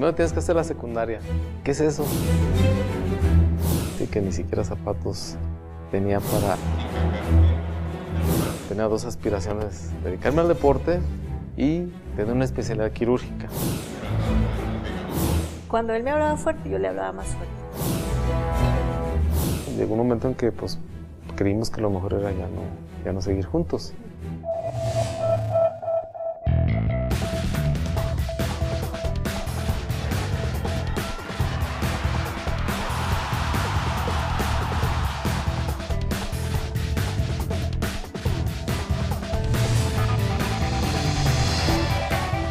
Primero tienes que hacer la secundaria. ¿Qué es eso? Así que ni siquiera zapatos tenía para... Tenía dos aspiraciones, dedicarme al deporte y tener una especialidad quirúrgica. Cuando él me hablaba fuerte, yo le hablaba más fuerte. Llegó un momento en que pues, creímos que lo mejor era ya no seguir juntos.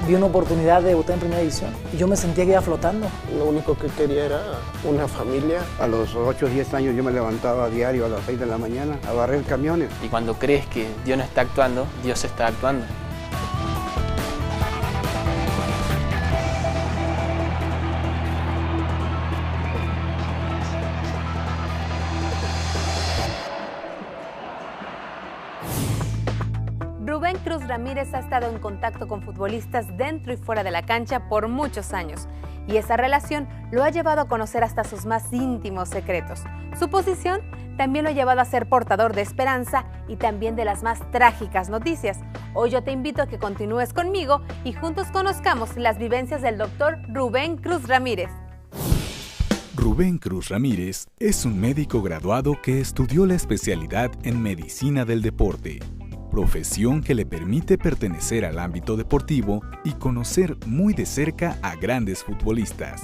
Vi una oportunidad de debutar en primera división y yo me sentía que iba flotando. Lo único que quería era una familia. A los 8 o 10 años yo me levantaba a diario a las 6 de la mañana a barrer camiones. Y cuando crees que Dios no está actuando, Dios está actuando. Rubén Cruz Ramírez ha estado en contacto con futbolistas dentro y fuera de la cancha por muchos años, y esa relación lo ha llevado a conocer hasta sus más íntimos secretos. Su posición también lo ha llevado a ser portador de esperanza y también de las más trágicas noticias. Hoy yo te invito a que continúes conmigo y juntos conozcamos las vivencias del doctor Rubén Cruz Ramírez. Rubén Cruz Ramírez es un médico graduado que estudió la especialidad en medicina del deporte, profesión que le permite pertenecer al ámbito deportivo y conocer muy de cerca a grandes futbolistas.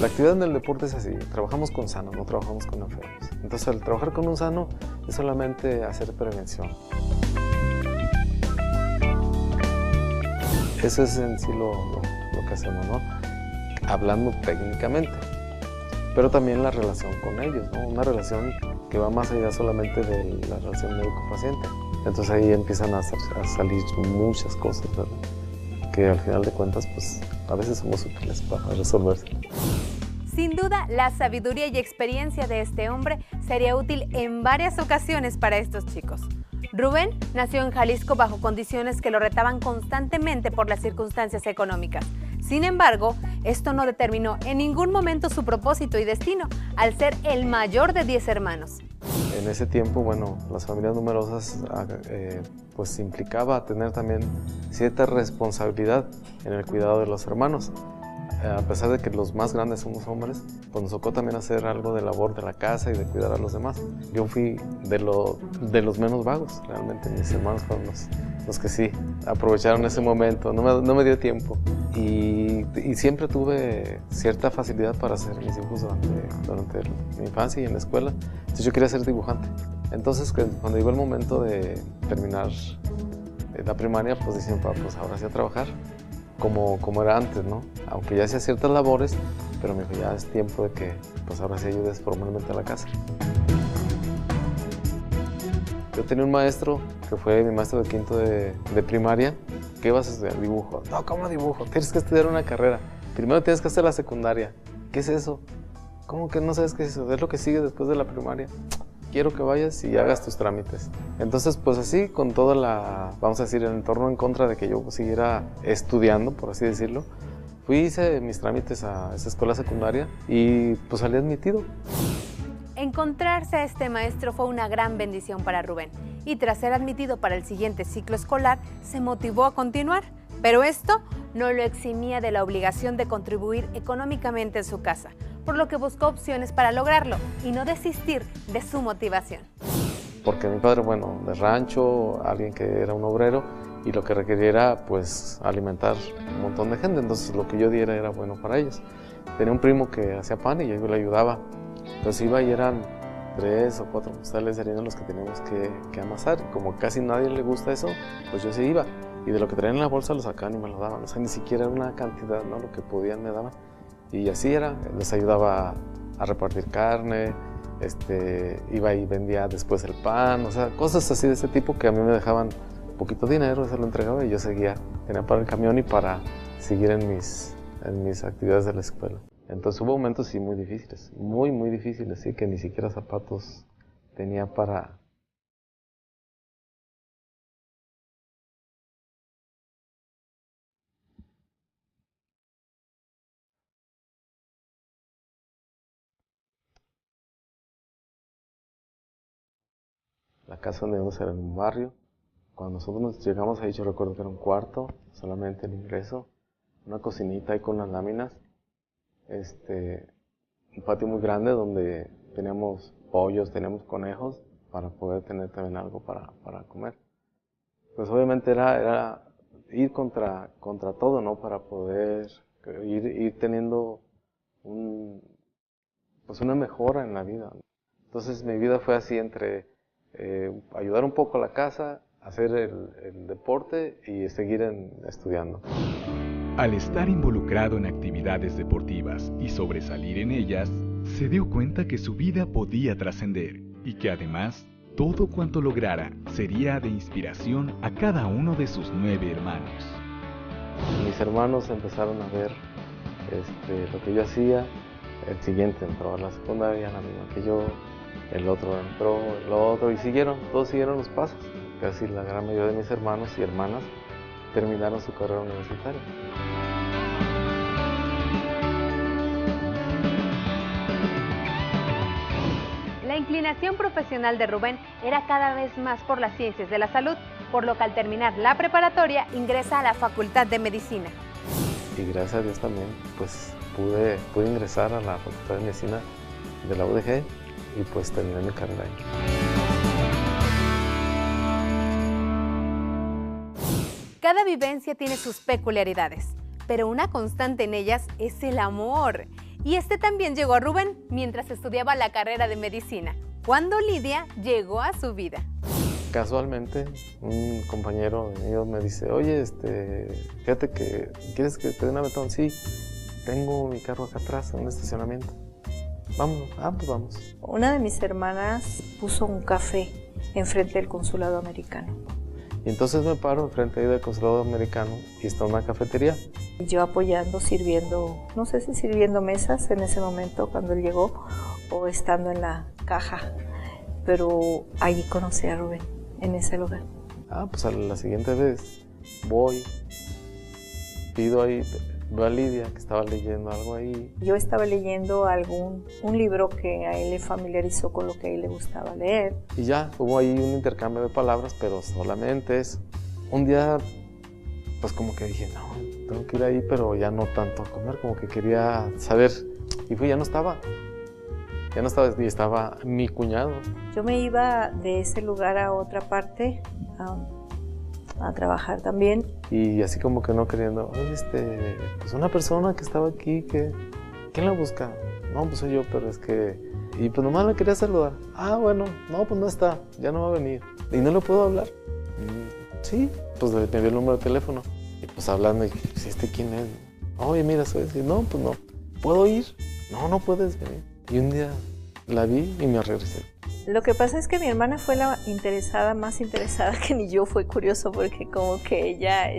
La actividad en el deporte es así, trabajamos con sanos, no trabajamos con enfermos. Entonces, al trabajar con un sano es solamente hacer prevención. Eso es en sí lo que hacemos, ¿no? Hablando técnicamente, pero también la relación con ellos, ¿no? Una relación que va más allá solamente de la relación médico-paciente. Entonces ahí empiezan a salir muchas cosas, ¿verdad? Que al final de cuentas, pues a veces somos útiles para resolverse. Sin duda, la sabiduría y experiencia de este hombre sería útil en varias ocasiones para estos chicos. Rubén nació en Jalisco bajo condiciones que lo retaban constantemente por las circunstancias económicas. Sin embargo, esto no determinó en ningún momento su propósito y destino, al ser el mayor de 10 hermanos. En ese tiempo, bueno, las familias numerosas pues implicaba tener también cierta responsabilidad en el cuidado de los hermanos. A pesar de que los más grandes somos hombres, pues nos tocó también hacer algo de labor de la casa y de cuidar a los demás. Yo fui de los menos vagos, realmente mis hermanos fueron los que sí aprovecharon ese momento, no me dio tiempo. Y siempre tuve cierta facilidad para hacer mis dibujos durante mi infancia y en la escuela. Entonces yo quería ser dibujante. Entonces cuando llegó el momento de terminar la primaria, pues dije, pues ahora sí a trabajar. Como era antes, ¿no? Aunque ya hacía ciertas labores, pero me dijo, ya es tiempo de que pues ahora sí ayudes formalmente a la casa. Yo tenía un maestro que fue mi maestro de quinto de primaria. ¿Qué vas a estudiar? Dibujo. No, ¿cómo dibujo? Tienes que estudiar una carrera. Primero tienes que hacer la secundaria. ¿Qué es eso? ¿Cómo que no sabes qué es eso? Es lo que sigue después de la primaria. Quiero que vayas y hagas tus trámites. Entonces, pues así, con toda vamos a decir, el entorno en contra de que yo siguiera estudiando, por así decirlo, hice mis trámites a esa escuela secundaria y pues salí admitido. Encontrarse a este maestro fue una gran bendición para Rubén, y tras ser admitido para el siguiente ciclo escolar, se motivó a continuar. Pero esto no lo eximía de la obligación de contribuir económicamente en su casa, por lo que buscó opciones para lograrlo y no desistir de su motivación. Porque mi padre, bueno, de rancho, alguien que era un obrero, y lo que requería era, pues, alimentar un montón de gente, entonces lo que yo diera era bueno para ellos. Tenía un primo que hacía pan y yo le ayudaba, entonces iba y eran 3 o 4 costales de harina los que teníamos que amasar. Como casi nadie le gusta eso, pues yo sí iba, y de lo que traían en la bolsa lo sacaban y me lo daban, o sea, ni siquiera era una cantidad, ¿no? Lo que podían me daban. Y así era, les ayudaba a repartir carne, iba y vendía después el pan, o sea, cosas así de ese tipo que a mí me dejaban poquito dinero, se lo entregaba y yo seguía, tenía para el camión y para seguir en mis actividades de la escuela. Entonces hubo momentos sí muy difíciles, muy difíciles, sí, que ni siquiera zapatos tenía para La casa donde íbamos era en un barrio. Cuando nosotros nos llegamos ahí, yo recuerdo que era un cuarto, solamente el ingreso, una cocinita ahí con unas láminas, un patio muy grande donde teníamos pollos, teníamos conejos, para poder tener también algo para comer. Pues obviamente era ir contra todo, ¿no? Para poder ir teniendo pues una mejora en la vida. Entonces mi vida fue así entre ayudar un poco a la casa, hacer el deporte y seguir estudiando. Al estar involucrado en actividades deportivas y sobresalir en ellas, se dio cuenta que su vida podía trascender y que además todo cuanto lograra sería de inspiración a cada uno de sus 9 hermanos. Mis hermanos empezaron a ver lo que yo hacía. El siguiente entró a la secundaria, la misma que yo, el otro entró, el otro, y todos siguieron los pasos. Casi la gran mayoría de mis hermanos y hermanas terminaron su carrera universitaria. La inclinación profesional de Rubén era cada vez más por las ciencias de la salud, por lo que al terminar la preparatoria ingresa a la Facultad de Medicina. Y gracias a Dios también, pues pude ingresar a la Facultad de Medicina de la UDG y pues terminé mi carrera ahí. Cada vivencia tiene sus peculiaridades, pero una constante en ellas es el amor. Y este también llegó a Rubén mientras estudiaba la carrera de medicina, cuando Lidia llegó a su vida. Casualmente, un compañero mío me dice, oye, fíjate que, ¿quieres que te dé un aventón? Sí, tengo mi carro acá atrás en un estacionamiento. Vámonos, pues vamos. Una de mis hermanas puso un café enfrente del consulado americano. Y entonces me paro enfrente ahí del consulado americano y está una cafetería. Yo apoyando, sirviendo, no sé si sirviendo mesas en ese momento cuando él llegó o estando en la caja, pero allí conocí a Rubén, en ese lugar. Pues a la siguiente vez voy, pido ahí, veo a Lidia que estaba leyendo algo ahí. Yo estaba leyendo un libro que a él le familiarizó con lo que a él le gustaba leer. Y ya, hubo ahí un intercambio de palabras, pero solamente eso. Un día, pues como que dije, no, tengo que ir ahí, pero ya no tanto a comer, como que quería saber. Y fui, ya no estaba, y estaba mi cuñado. Yo me iba de ese lugar a otra parte, a trabajar también. Y así como que no queriendo, oye, pues una persona que estaba aquí, ¿quién la busca? No, pues soy yo, pero es que... Y pues nomás le quería saludar. Bueno, no, pues no está, ya no va a venir. ¿Y no le puedo hablar? Sí, pues me dio el número de teléfono. Y pues hablando, y pues, ¿quién es? Oye, mira, soy así. No, pues no. ¿Puedo ir? No puedes venir. Y un día la vi y me regresé. Lo que pasa es que mi hermana fue la más interesada que ni yo. Fue curioso porque como que ella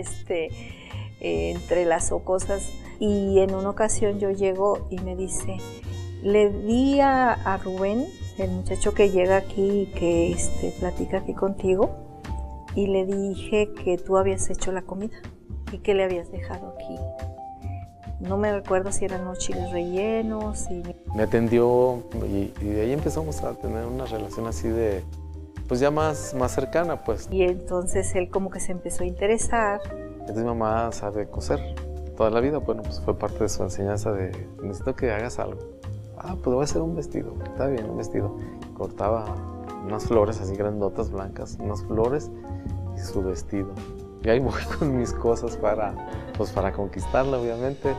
entrelazó cosas. Y en una ocasión yo llego y me dice, le di a Rubén, el muchacho que llega aquí y que platica aquí contigo, y le dije que tú habías hecho la comida y que le habías dejado aquí. No me recuerdo si eran unos chiles rellenos. Me atendió y de ahí empezamos a tener una relación así de, pues ya más cercana, pues. Y entonces él como que se empezó a interesar. Entonces mi mamá sabe coser toda la vida, bueno, pues fue parte de su enseñanza de, necesito que hagas algo. Pues voy a hacer un vestido, está bien, un vestido. Cortaba unas flores así grandotas, blancas, unas flores y su vestido. Y ahí voy con mis cosas para conquistarla, obviamente.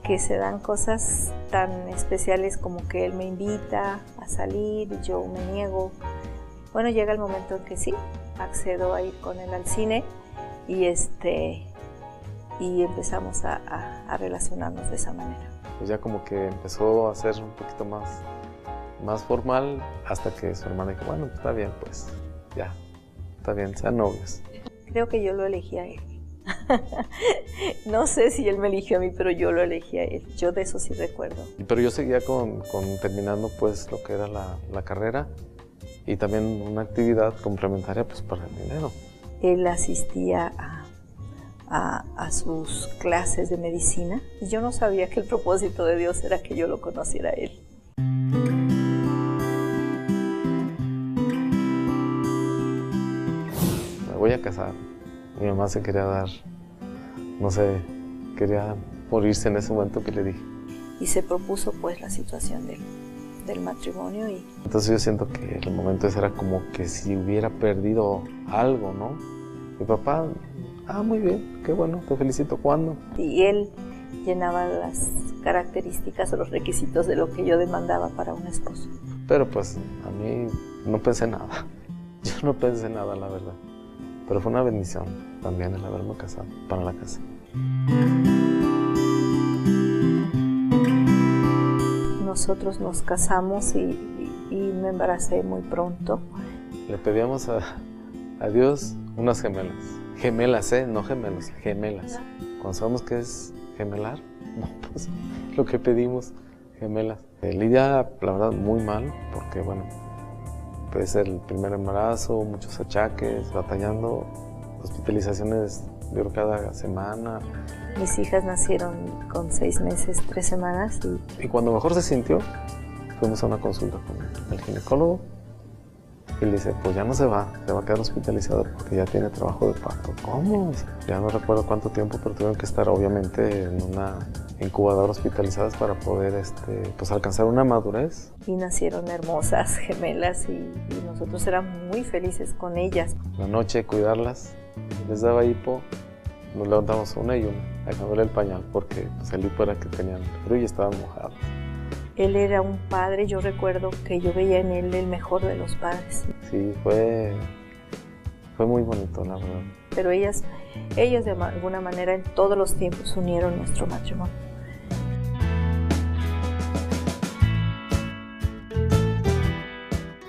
Que se dan cosas tan especiales como que él me invita a salir y yo me niego. Bueno, llega el momento en que sí, accedo a ir con él al cine y empezamos a relacionarnos de esa manera. Pues ya como que empezó a ser un poquito más formal, hasta que su hermana dijo, bueno, está bien, pues ya, está bien, sean novios. Creo que yo lo elegí a él. No sé si él me eligió a mí, pero yo lo elegí a él. Yo de eso sí recuerdo. Pero yo seguía terminando pues lo que era la carrera y también una actividad complementaria pues para el dinero. Él asistía a sus clases de medicina y yo no sabía que el propósito de Dios era que yo lo conociera a él. voy a casar. Mi mamá se quería dar, no sé, quería morirse en ese momento que le dije. Y se propuso pues la situación del matrimonio. Entonces yo siento que el momento ese era como que si hubiera perdido algo, ¿no? Mi papá, muy bien, qué bueno, te felicito, ¿cuándo? Y él llenaba las características o los requisitos de lo que yo demandaba para un esposo. Pero pues a mí no pensé nada, yo no pensé nada, la verdad. Pero fue una bendición también el haberme casado para la casa. Nosotros nos casamos y me embaracé muy pronto. Le pedíamos a Dios unas gemelas. Gemelas, no gemelos, gemelas. Cuando sabemos que es gemelar, no, pues lo que pedimos, gemelas. Lidia, la verdad, muy mal, porque bueno, puede ser el primer embarazo, muchos achaques, batallando, hospitalizaciones yo creo cada semana. Mis hijas nacieron con 6 meses, 3 semanas. Y cuando mejor se sintió, fuimos a una consulta con el ginecólogo. Y le dice, pues ya no se va a quedar hospitalizado porque ya tiene trabajo de parto. ¿Cómo? Ya no recuerdo cuánto tiempo, pero tuvieron que estar obviamente en una incubadora hospitalizadas para poder pues alcanzar una madurez. Y nacieron hermosas gemelas y nosotros éramos muy felices con ellas. La noche cuidarlas, les daba hipo, nos levantamos una y una, dejándole el pañal porque pues, el hipo era que tenían frío y estaban mojados. Él era un padre, yo recuerdo que yo veía en él el mejor de los padres. Sí, fue muy bonito, la verdad. Pero ellos de alguna manera en todos los tiempos unieron nuestro matrimonio.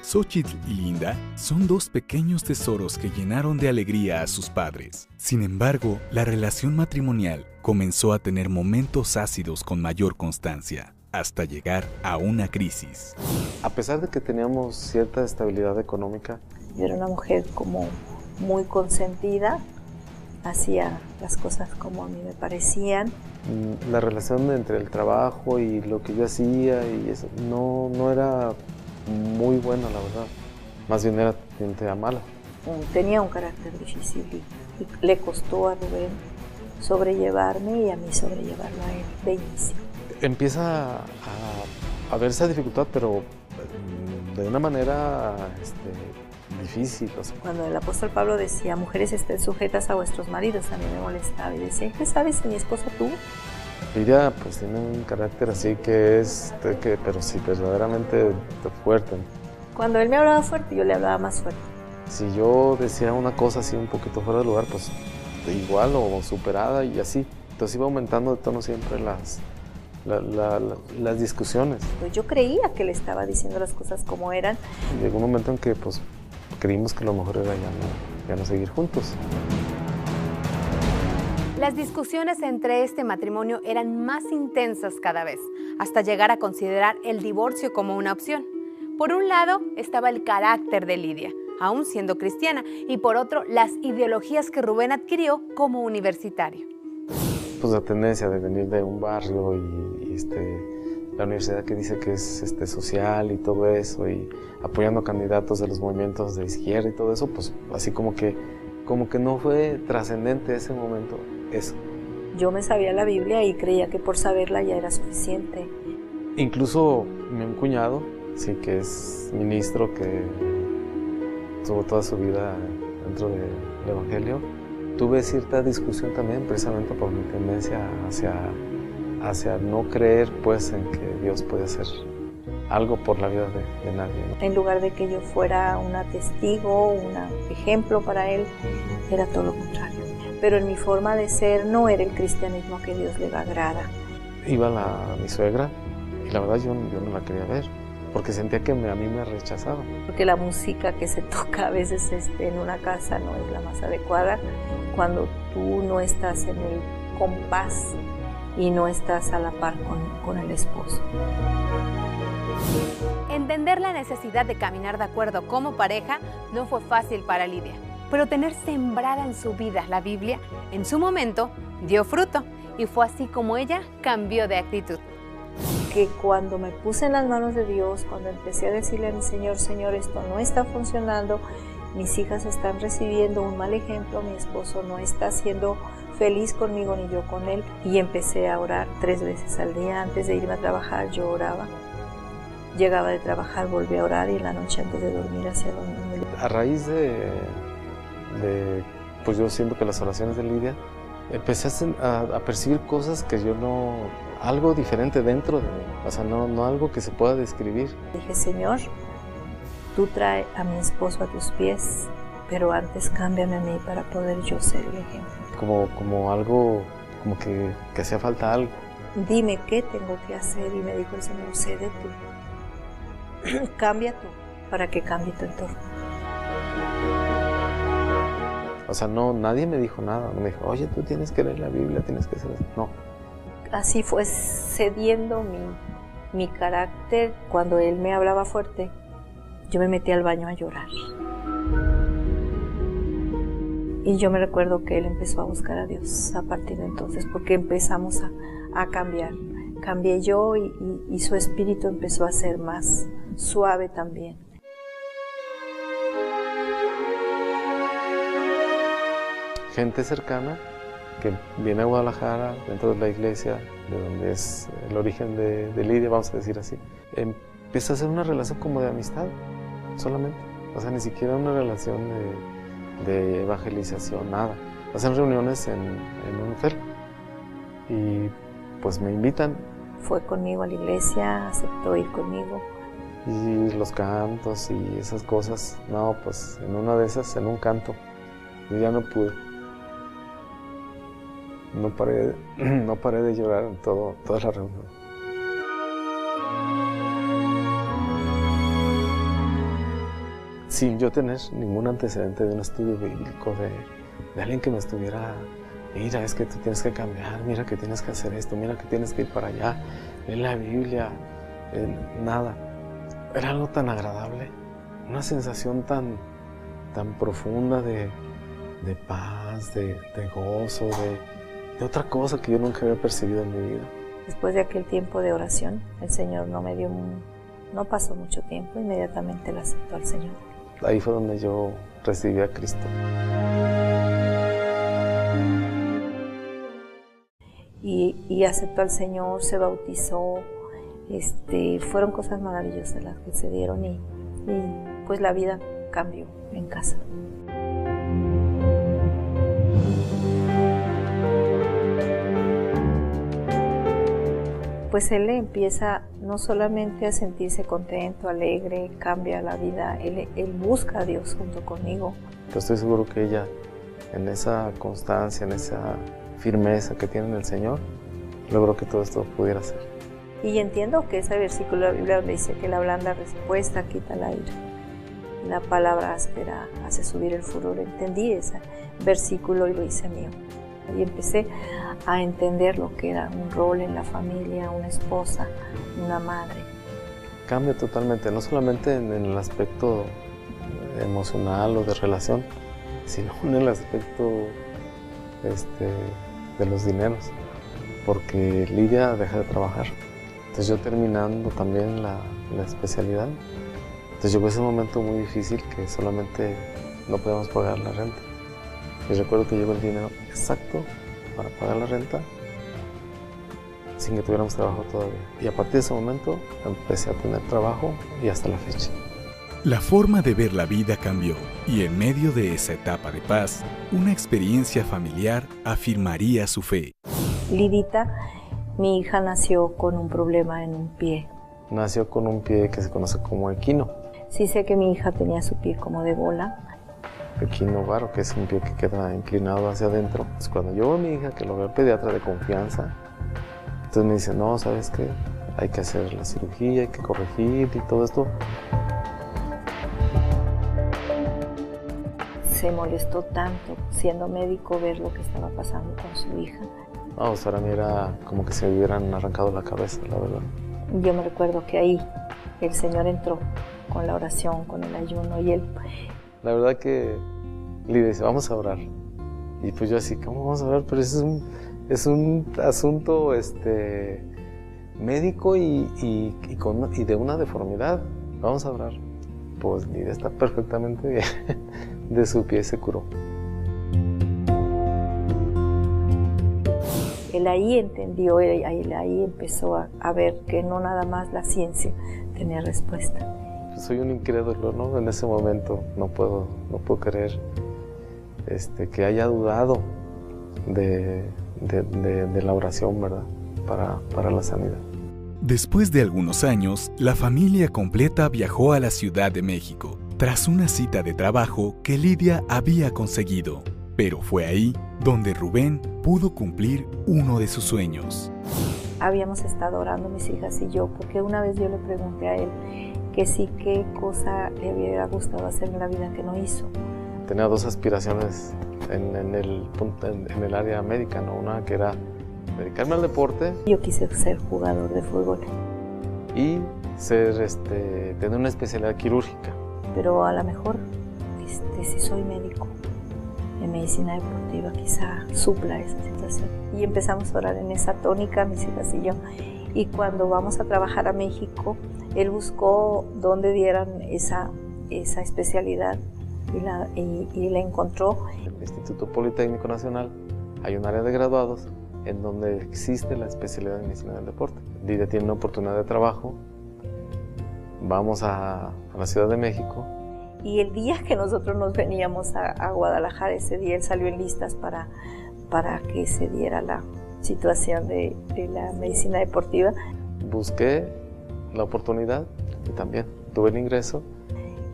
Xóchitl y Linda son 2 pequeños tesoros que llenaron de alegría a sus padres. Sin embargo, la relación matrimonial comenzó a tener momentos ácidos con mayor constancia, hasta llegar a una crisis. A pesar de que teníamos cierta estabilidad económica, yo era una mujer como muy consentida, hacía las cosas como a mí me parecían. La relación entre el trabajo y lo que yo hacía y eso no era muy buena, la verdad. Más bien era mala. Tenía un carácter difícil y le costó a Rubén sobrellevarme y a mí sobrellevarlo a él de inicio. Empieza a ver esa dificultad, pero de una manera difícil. O sea. Cuando el apóstol Pablo decía, mujeres estén sujetas a vuestros maridos, a mí me molestaba y decía, ¿qué sabes si mi esposa tuvo? Lidia pues tiene un carácter así que pero sí, verdaderamente fuerte. Cuando él me hablaba fuerte, yo le hablaba más fuerte. Si yo decía una cosa así un poquito fuera de lugar, pues igual o superada y así. Entonces iba aumentando de tono siempre las discusiones. Pues yo creía que le estaba diciendo las cosas como eran. Llegó un momento en que pues creímos que lo mejor era ya no seguir juntos. Las discusiones entre este matrimonio eran más intensas cada vez, hasta llegar a considerar el divorcio como una opción. Por un lado estaba el carácter de Lidia, aún siendo cristiana, y por otro las ideologías que Rubén adquirió como universitario. Pues la tendencia de venir de un barrio y la universidad que dice que es social y todo eso, y apoyando candidatos de los movimientos de izquierda y todo eso, pues así como que no fue trascendente ese momento eso. Yo me sabía la Biblia y creía que por saberla ya era suficiente. Incluso mi cuñado, sí, que es ministro, que tuvo toda su vida dentro del Evangelio, tuve cierta discusión también precisamente por mi tendencia hacia no creer pues en que Dios puede hacer algo por la vida de nadie, ¿no? En lugar de que yo fuera una testigo, un ejemplo para él, era todo lo contrario. Pero en mi forma de ser no era el cristianismo que Dios le agrada. Iba mi suegra y la verdad yo no la quería ver porque sentía que a mí me rechazaba. Porque la música que se toca a veces en una casa no es la más adecuada cuando tú no estás en el compás y no estás a la par con el esposo. Entender la necesidad de caminar de acuerdo como pareja no fue fácil para Lidia, pero tener sembrada en su vida la Biblia, en su momento, dio fruto, y fue así como ella cambió de actitud. Que cuando me puse en las manos de Dios, cuando empecé a decirle a mi Señor, Señor, esto no está funcionando, mis hijas están recibiendo un mal ejemplo, mi esposo no está siendo feliz conmigo ni yo con él. Y empecé a orar 3 veces al día. Antes de irme a trabajar yo oraba. Llegaba de trabajar, volví a orar y en la noche antes de dormir hacía lo mismo. A raíz pues yo siento que las oraciones de Lidia, empecé a percibir cosas que yo no, algo diferente dentro de mí, o sea, no algo que se pueda describir. Dije, Señor, tú trae a mi esposo a tus pies, pero antes cámbiame a mí para poder yo ser el ejemplo. Como algo, como que hacía falta algo. Dime qué tengo que hacer, y me dijo el Señor, cede tú. Cambia tú, para que cambie tu entorno. O sea, nadie me dijo nada, no me dijo, oye, tú tienes que leer la Biblia, tienes que hacer eso. No. Así fue cediendo mi carácter. Cuando él me hablaba fuerte, yo me metí al baño a llorar. Y yo me recuerdo que él empezó a buscar a Dios a partir de entonces, porque empezamos a cambiar. Cambié yo y su espíritu empezó a ser más suave también. Gente cercana que viene a Guadalajara, dentro de la iglesia, de donde es el origen de Lidia, vamos a decir así, empieza a hacer una relación como de amistad, solamente. O sea, ni siquiera una relación de evangelización, nada. Hacen reuniones en un hotel y pues me invitan. Fue conmigo a la iglesia, aceptó ir conmigo. Y los cantos y esas cosas, no, pues en una de esas, en un canto, yo ya no pude. No paré de llorar en toda la reunión. Sin yo tener ningún antecedente de un estudio bíblico, de alguien que me estuviera, mira, es que tú tienes que cambiar, mira que tienes que hacer esto, mira que tienes que ir para allá, lee la Biblia, nada. Era algo tan agradable, una sensación tan profunda de paz, de gozo, de otra cosa que yo nunca había percibido en mi vida. Después de aquel tiempo de oración, el Señor no pasó mucho tiempo, inmediatamente la aceptó al Señor. Ahí fue donde yo recibí a Cristo. Y aceptó al Señor, se bautizó, fueron cosas maravillosas las que se dieron y pues la vida cambió en casa. Pues él empieza no solamente a sentirse contento, alegre, cambia la vida, él busca a Dios junto conmigo. Yo estoy seguro que ella, en esa constancia, en esa firmeza que tiene en el Señor, logró que todo esto pudiera ser. Y entiendo que ese versículo de la Biblia donde dice que la blanda respuesta quita la ira, la palabra áspera hace subir el furor. Entendí ese versículo y lo hice mío. Y empecé a entender lo que era un rol en la familia, una esposa, una madre. Cambia totalmente, no solamente en el aspecto emocional o de relación, sino en el aspecto de los dineros, porque Lidia deja de trabajar. Entonces yo terminando también la especialidad, entonces llegó ese momento muy difícil que solamente no podíamos pagar la renta. Y recuerdo que llegó el dinero exacto para pagar la renta sin que tuviéramos trabajo todavía. Y a partir de ese momento empecé a tener trabajo y hasta la fecha. La forma de ver la vida cambió y en medio de esa etapa de paz, una experiencia familiar afirmaría su fe. Lidita, mi hija, nació con un problema en un pie. Nació con un pie que se conoce como equino. Sí sé que mi hija tenía su pie como de bola. Equino varo, que es un pie que queda inclinado hacia adentro. Pues cuando yo veo a mi hija, que lo veo pediatra de confianza, entonces me dice, no, ¿sabes qué? Hay que hacer la cirugía, hay que corregir y todo esto. Se molestó tanto, siendo médico, ver lo que estaba pasando con su hija. No, para mí era como que se me hubieran arrancado la cabeza, la verdad. Yo me recuerdo que ahí el Señor entró con la oración, con el ayuno y él. La verdad que Lidia dice, vamos a orar. Y pues yo así, ¿cómo vamos a orar? Pero es un asunto médico y de una deformidad. Vamos a orar. pues mira, está perfectamente bien. De su pie se curó. Él ahí entendió, él ahí empezó a ver que no nada más la ciencia tenía respuesta. Pues soy un incrédulo, ¿no? En ese momento no puedo creer que haya dudado de la oración, ¿verdad? Para la sanidad. Después de algunos años, la familia completa viajó a la Ciudad de México, tras una cita de trabajo que Lidia había conseguido. Pero fue ahí donde Rubén pudo cumplir uno de sus sueños. Habíamos estado orando mis hijas y yo, porque una vez yo le pregunté a él que sí, qué cosa le hubiera gustado hacer en la vida que no hizo. Tenía dos aspiraciones en el área médica, ¿no? Una que era dedicarme al deporte. Yo quise ser jugador de fútbol. Y tener una especialidad quirúrgica. Pero a lo mejor, si soy médico de medicina deportiva, quizá supla esa situación. Y empezamos a orar en esa tónica, mis hijas y yo. Y cuando vamos a trabajar a México, él buscó dónde dieran esa especialidad y la encontró. En el Instituto Politécnico Nacional hay un área de graduados en donde existe la especialidad de medicina del deporte. Lidia tiene una oportunidad de trabajo, vamos a la Ciudad de México. Y el día que nosotros nos veníamos a Guadalajara, ese día él salió en listas para que se diera la situación de la medicina deportiva. Busqué la oportunidad y también tuve el ingreso.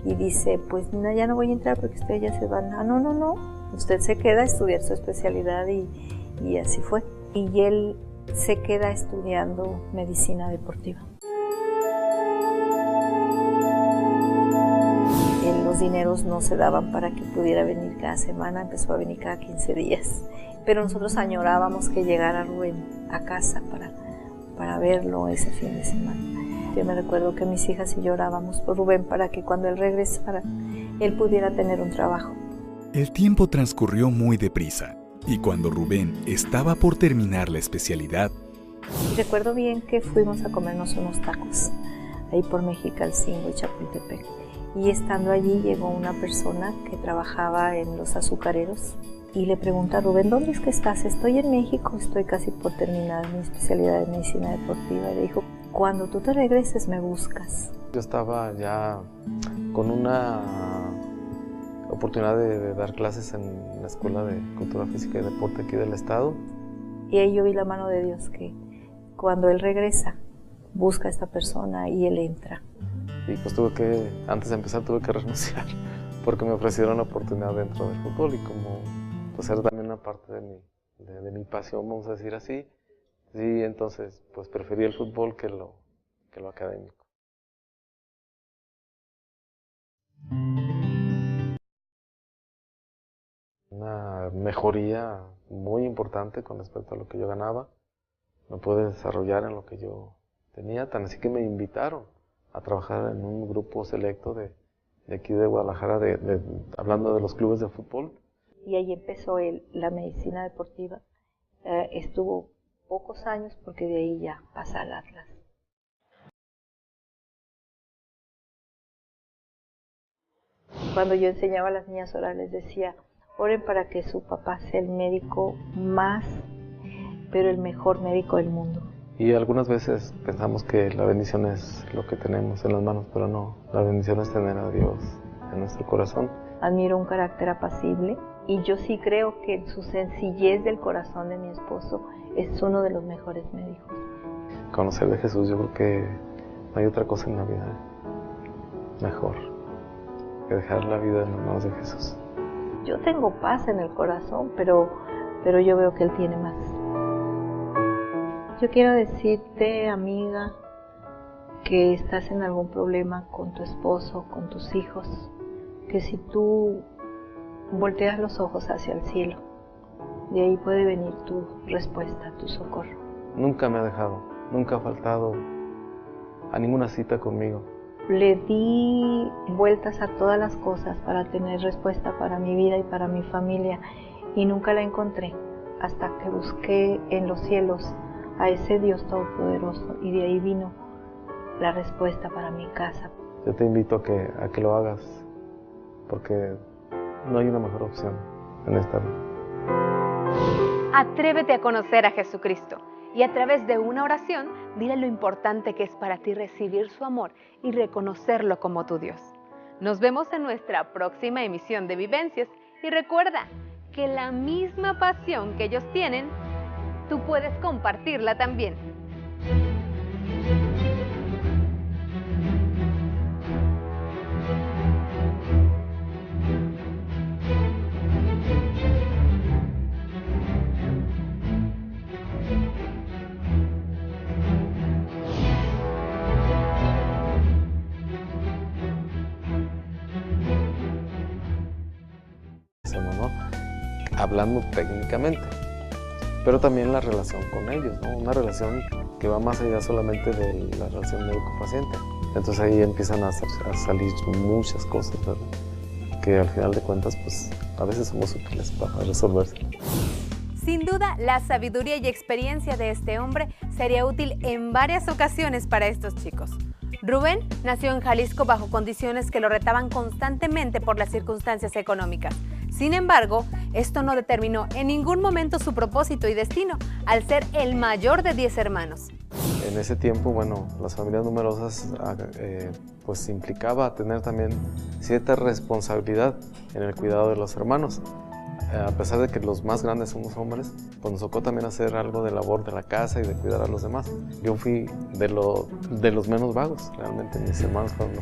Y dice, pues no, ya no voy a entrar porque ustedes ya se van. Ah, no, usted se queda a estudiar su especialidad y así fue. Y él se queda estudiando medicina deportiva. Los dineros no se daban para que pudiera venir cada semana, empezó a venir cada 15 días. Pero nosotros añorábamos que llegara Rubén a casa para verlo ese fin de semana. Yo me recuerdo que mis hijas y yo orábamos por Rubén para que cuando él regresara, él pudiera tener un trabajo. El tiempo transcurrió muy deprisa y cuando Rubén estaba por terminar la especialidad, recuerdo bien que fuimos a comernos unos tacos ahí por Mexicalcingo y Chapultepec. Y estando allí llegó una persona que trabajaba en los azucareros y le pregunta a Rubén, ¿dónde es que estás? Estoy en México, estoy casi por terminar mi especialidad de medicina deportiva. Y le dijo, cuando tú te regreses me buscas. Yo estaba ya con una oportunidad de dar clases en la Escuela de Cultura Física y Deporte aquí del estado. Y ahí yo vi la mano de Dios que cuando él regresa, busca a esta persona y él entra. Y pues antes de empezar tuve que renunciar porque me ofrecieron la oportunidad dentro del fútbol y como pues era también una parte de mi pasión, vamos a decir así, sí, entonces pues preferí el fútbol que lo académico. Una mejoría muy importante con respecto a lo que yo ganaba, me pude desarrollar en lo que yo tenía, tan así que me invitaron a trabajar en un grupo selecto de aquí de Guadalajara, hablando de los clubes de fútbol. Y ahí empezó la medicina deportiva. Estuvo pocos años porque de ahí ya pasa al Atlas. Cuando yo enseñaba a las niñas a orar, les decía, oren para que su papá sea el médico más, pero el mejor médico del mundo. Y algunas veces pensamos que la bendición es lo que tenemos en las manos, pero no, la bendición es tener a Dios en nuestro corazón. Admiro un carácter apacible y yo sí creo que su sencillez del corazón de mi esposo es uno de los mejores médicos. Conocer de Jesús, yo creo que no hay otra cosa en la vida mejor que dejar la vida en las manos de Jesús. Yo tengo paz en el corazón, pero yo veo que Él tiene más. Yo quiero decirte, amiga, que estás en algún problema con tu esposo, con tus hijos, que si tú volteas los ojos hacia el cielo, de ahí puede venir tu respuesta, tu socorro. Nunca me ha dejado, nunca ha faltado a ninguna cita conmigo. Le di vueltas a todas las cosas para tener respuesta para mi vida y para mi familia y nunca la encontré hasta que busqué en los cielos a ese Dios todopoderoso y de ahí vino la respuesta para mi casa. yo te invito a que lo hagas, porque no hay una mejor opción en esta vida. Atrévete a conocer a Jesucristo y a través de una oración, dile lo importante que es para ti recibir su amor y reconocerlo como tu Dios. Nos vemos en nuestra próxima emisión de Vivencias y recuerda que la misma pasión que ellos tienen, tú puedes compartirla también. ¿No? Hablando técnicamente, pero también la relación con ellos, ¿no? Una relación que va más allá solamente de la relación médico-paciente. Entonces ahí empiezan a salir muchas cosas, ¿verdad? Que al final de cuentas, pues a veces somos útiles para resolverse. Sin duda, la sabiduría y experiencia de este hombre sería útil en varias ocasiones para estos chicos. Rubén nació en Jalisco bajo condiciones que lo retaban constantemente por las circunstancias económicas. Sin embargo, esto no determinó en ningún momento su propósito y destino, al ser el mayor de 10 hermanos. En ese tiempo, bueno, las familias numerosas pues implicaba tener también cierta responsabilidad en el cuidado de los hermanos. A pesar de que los más grandes somos hombres, pues nos tocó también hacer algo de labor de la casa y de cuidar a los demás. Yo fui de los menos vagos, realmente mis hermanos fueron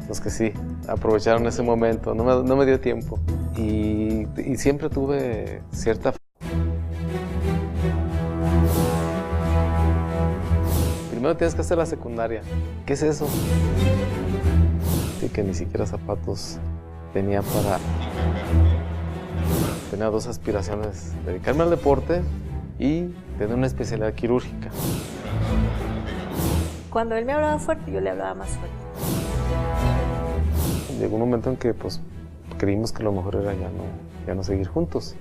los que sí aprovecharon ese momento, no me dio tiempo y siempre tuve cierta... Primero tienes que hacer la secundaria. ¿Qué es eso? Sí, que ni siquiera zapatos tenía para... Tenía dos aspiraciones, dedicarme al deporte y tener una especialidad quirúrgica. Cuando él me hablaba fuerte, yo le hablaba más fuerte. Llegó un momento en que pues, creímos que lo mejor era ya no seguir juntos.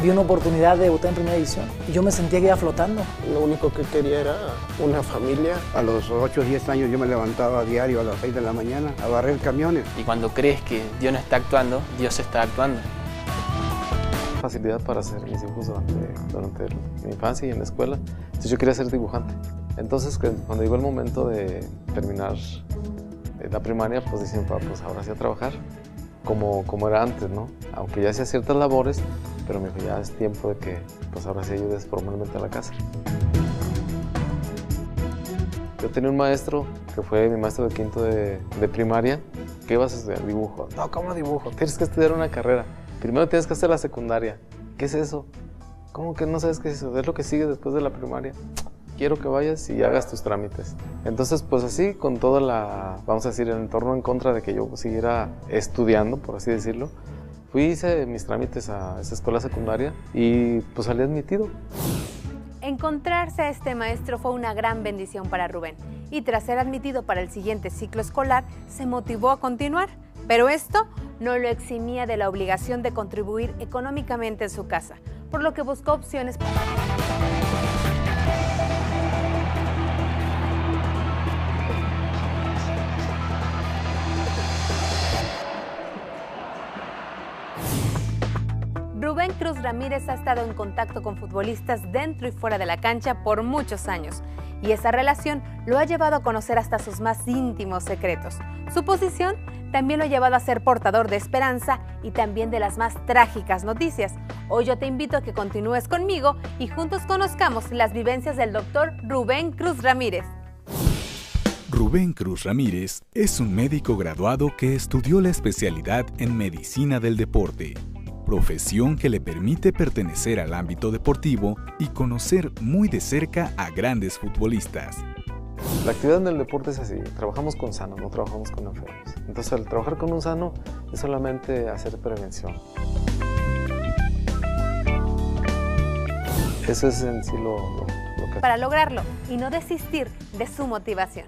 Vi una oportunidad de debutar en primera división y yo me sentía que iba flotando. Lo único que quería era una familia. A los 8 o 10 años yo me levantaba a diario a las 6 de la mañana a barrer camiones. Y cuando crees que Dios no está actuando, Dios está actuando. Facilidad para hacer mis dibujos durante mi infancia y en la escuela. Entonces yo quería ser dibujante. Entonces cuando llegó el momento de terminar la primaria, pues decían, pues ahora sí a trabajar. Como era antes, ¿no? Aunque ya hacía ciertas labores, pero me dijo, ya es tiempo de que pues ahora sí ayudes formalmente a la casa. Yo tenía un maestro que fue mi maestro de quinto de primaria. ¿Qué vas a estudiar? Dibujo. No, ¿cómo dibujo? Tienes que estudiar una carrera. Primero tienes que hacer la secundaria. ¿Qué es eso? ¿Cómo que no sabes qué es eso? Es lo que sigue después de la primaria. Quiero que vayas y hagas tus trámites. Entonces, pues así, con toda vamos a decir, el entorno en contra de que yo siguiera estudiando, por así decirlo, hice mis trámites a esa escuela secundaria y pues salí admitido. Encontrarse a este maestro fue una gran bendición para Rubén y tras ser admitido para el siguiente ciclo escolar, se motivó a continuar. Pero esto no lo eximía de la obligación de contribuir económicamente en su casa, por lo que buscó opciones para... Rubén Cruz Ramírez ha estado en contacto con futbolistas dentro y fuera de la cancha por muchos años y esa relación lo ha llevado a conocer hasta sus más íntimos secretos. Su posición también lo ha llevado a ser portador de esperanza y también de las más trágicas noticias. Hoy yo te invito a que continúes conmigo y juntos conozcamos las vivencias del doctor Rubén Cruz Ramírez. Rubén Cruz Ramírez es un médico graduado que estudió la especialidad en medicina del deporte, profesión que le permite pertenecer al ámbito deportivo y conocer muy de cerca a grandes futbolistas. La actividad en el deporte es así, trabajamos con sanos, no trabajamos con enfermos. Entonces, al trabajar con un sano es solamente hacer prevención. Eso es en sí lo para lograrlo y no desistir de su motivación.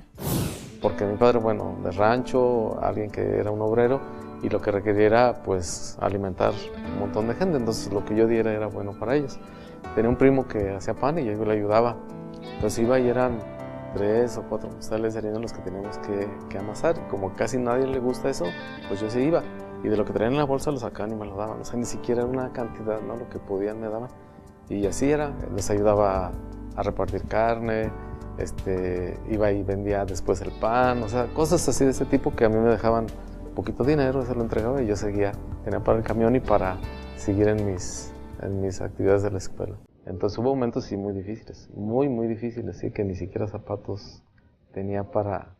Porque mi padre, bueno, de rancho, alguien que era un obrero, y lo que requería era, pues, alimentar un montón de gente, entonces lo que yo diera era bueno para ellos. Tenía un primo que hacía pan y yo le ayudaba, entonces iba y eran 3 o 4 costales de harina los que teníamos que amasar, y como casi nadie le gusta eso, pues yo sí iba, y de lo que traían en la bolsa lo sacaban y me lo daban, o sea, ni siquiera era una cantidad, ¿no? Lo que podían me daban, y así era, les ayudaba a repartir carne, iba y vendía después el pan, o sea, cosas así de ese tipo que a mí me dejaban poquito dinero, eso lo entregaba y yo seguía, tenía para el camión y para seguir en mis actividades de la escuela. Entonces hubo momentos sí muy difíciles, muy difíciles, sí, que ni siquiera zapatos tenía para